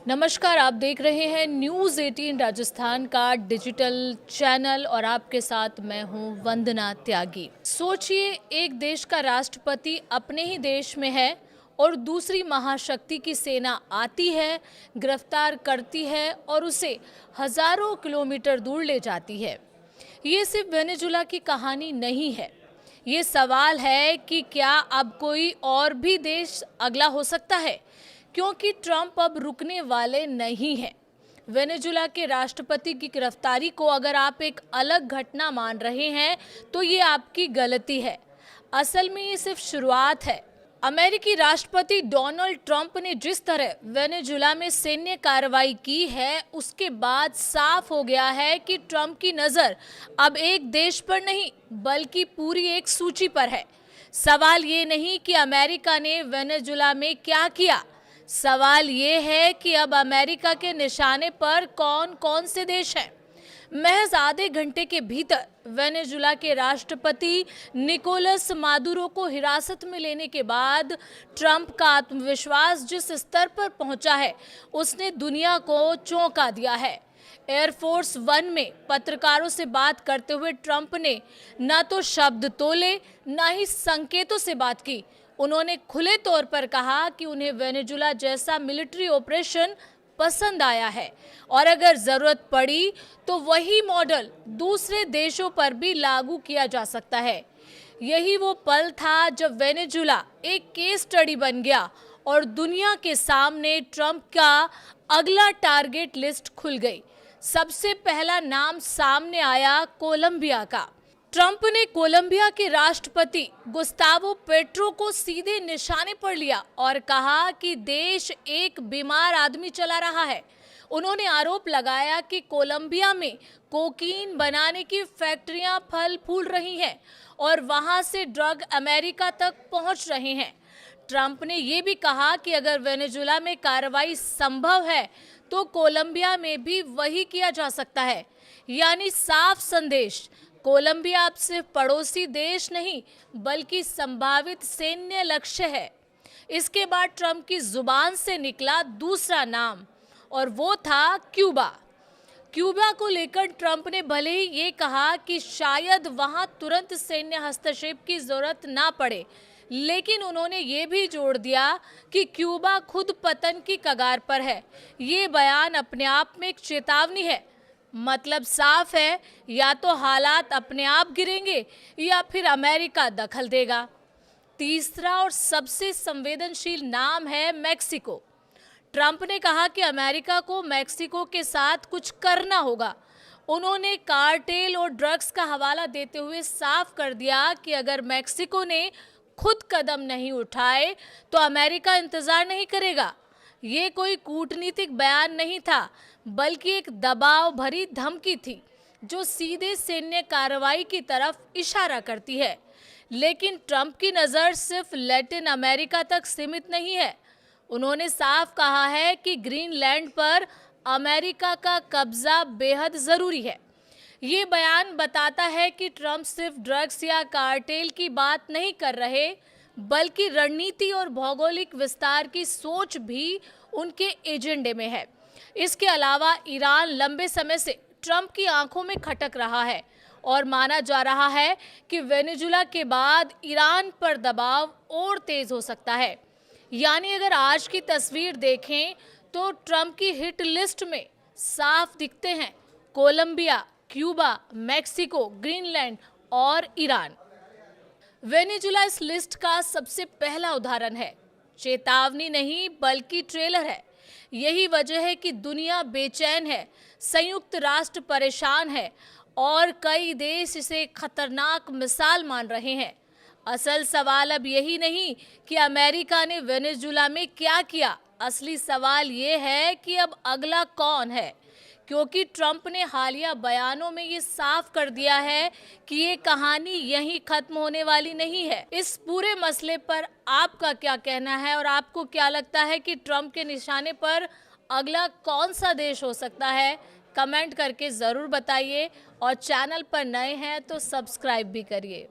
नमस्कार, आप देख रहे हैं न्यूज़ 18 राजस्थान का डिजिटल चैनल और आपके साथ मैं हूं वंदना त्यागी। सोचिए, एक देश का राष्ट्रपति अपने ही देश में है और दूसरी महाशक्ति की सेना आती है, गिरफ्तार करती है और उसे हजारों किलोमीटर दूर ले जाती है। ये सिर्फ वेनेजुला की कहानी नहीं है। ये सवाल है कि क्या अब कोई और भी देश अगला हो सकता है, क्योंकि ट्रंप अब रुकने वाले नहीं हैं। वेनेजुला के राष्ट्रपति की गिरफ्तारी को अगर आप एक अलग घटना मान रहे हैं तो ये आपकी गलती है। असल में ये सिर्फ शुरुआत है। अमेरिकी राष्ट्रपति डोनाल्ड ट्रंप ने जिस तरह वेनेजुला में सैन्य कार्रवाई की है, उसके बाद साफ हो गया है कि ट्रंप की नज़र अब एक देश पर नहीं बल्कि पूरी एक सूची पर है। सवाल ये नहीं कि अमेरिका ने वेनेजुला में क्या किया, सवाल ये है कि अब अमेरिका के निशाने पर कौन कौन से देश हैं। महज आधे घंटे के भीतर वेनेजुला के राष्ट्रपति निकोलस मादुरो को हिरासत में लेने के बाद ट्रंप का आत्मविश्वास जिस स्तर पर पहुंचा है, उसने दुनिया को चौंका दिया है। एयरफोर्स वन में पत्रकारों से बात करते हुए ट्रंप ने न तो शब्द तोले, न ही संकेतों से बात की। उन्होंने खुले तौर पर कहा कि उन्हें वेनेजुला जैसा मिलिट्री ऑपरेशन पसंद आया है और अगर जरूरत पड़ी तो वही मॉडल दूसरे देशों पर भी लागू किया जा सकता है। यही वो पल था जब वेनेजुला एक केस स्टडी बन गया और दुनिया के सामने ट्रंप का अगला टारगेट लिस्ट खुल गई। सबसे पहला नाम सामने आया कोलंबिया का। ट्रंप ने कोलंबिया के राष्ट्रपति गुस्तावो पेट्रो को सीधे निशाने पर लिया और कहा कि देश एक बीमार आदमी चला रहा है। उन्होंने आरोप लगाया कि कोलंबिया में कोकीन बनाने की फैक्ट्रियां फल फूल रही हैं और वहां से ड्रग अमेरिका तक पहुंच रहे हैं। ट्रंप ने यह भी कहा कि अगर वेनेजुला में कार्रवाई संभव है तो कोलंबिया में भी वही किया जा सकता है। यानी साफ संदेश, कोलंबिया अब सिर्फ पड़ोसी देश नहीं बल्कि संभावित सैन्य लक्ष्य है। इसके बाद ट्रंप की जुबान से निकला दूसरा नाम और वो था क्यूबा। क्यूबा को लेकर ट्रंप ने भले ही ये कहा कि शायद वहां तुरंत सैन्य हस्तक्षेप की जरूरत ना पड़े, लेकिन उन्होंने ये भी जोड़ दिया कि क्यूबा खुद पतन की कगार पर है। ये बयान अपने आप में एक चेतावनी है। मतलब साफ है, या तो हालात अपने आप गिरेंगे या फिर अमेरिका दखल देगा। तीसरा और सबसे संवेदनशील नाम है मेक्सिको। ट्रंप ने कहा कि अमेरिका को मेक्सिको के साथ कुछ करना होगा। उन्होंने कार्टेल और ड्रग्स का हवाला देते हुए साफ कर दिया कि अगर मेक्सिको ने खुद कदम नहीं उठाए तो अमेरिका इंतजार नहीं करेगा। ये कोई कूटनीतिक बयान नहीं था बल्कि एक दबाव भरी धमकी थी जो सीधे सैन्य कार्रवाई की तरफ इशारा करती है। लेकिन ट्रंप की नज़र सिर्फ लैटिन अमेरिका तक सीमित नहीं है। उन्होंने साफ कहा है कि ग्रीनलैंड पर अमेरिका का कब्जा बेहद ज़रूरी है। ये बयान बताता है कि ट्रंप सिर्फ ड्रग्स या कार्टेल की बात नहीं कर रहे बल्कि रणनीति और भौगोलिक विस्तार की सोच भी उनके एजेंडे में है। इसके अलावा ईरान लंबे समय से ट्रंप की आंखों में खटक रहा है और माना जा रहा है कि वेनेजुला के बाद ईरान पर दबाव और तेज हो सकता है। यानी अगर आज की तस्वीर देखें तो ट्रंप की हिट लिस्ट में साफ दिखते हैं कोलंबिया, क्यूबा, मेक्सिको, ग्रीनलैंड और ईरान। वेनेजुला इस लिस्ट का सबसे पहला उदाहरण है। चेतावनी नहीं बल्कि ट्रेलर है। यही वजह है कि दुनिया बेचैन है, संयुक्त राष्ट्र परेशान है और कई देश इसे खतरनाक मिसाल मान रहे हैं। असल सवाल अब यही नहीं कि अमेरिका ने वेनेजुला में क्या किया, असली सवाल ये है कि अब अगला कौन है, क्योंकि ट्रंप ने हालिया बयानों में ये साफ कर दिया है कि ये कहानी यहीं खत्म होने वाली नहीं है। इस पूरे मसले पर आपका क्या कहना है और आपको क्या लगता है कि ट्रंप के निशाने पर अगला कौन सा देश हो सकता है? कमेंट करके ज़रूर बताइए और चैनल पर नए हैं तो सब्सक्राइब भी करिए।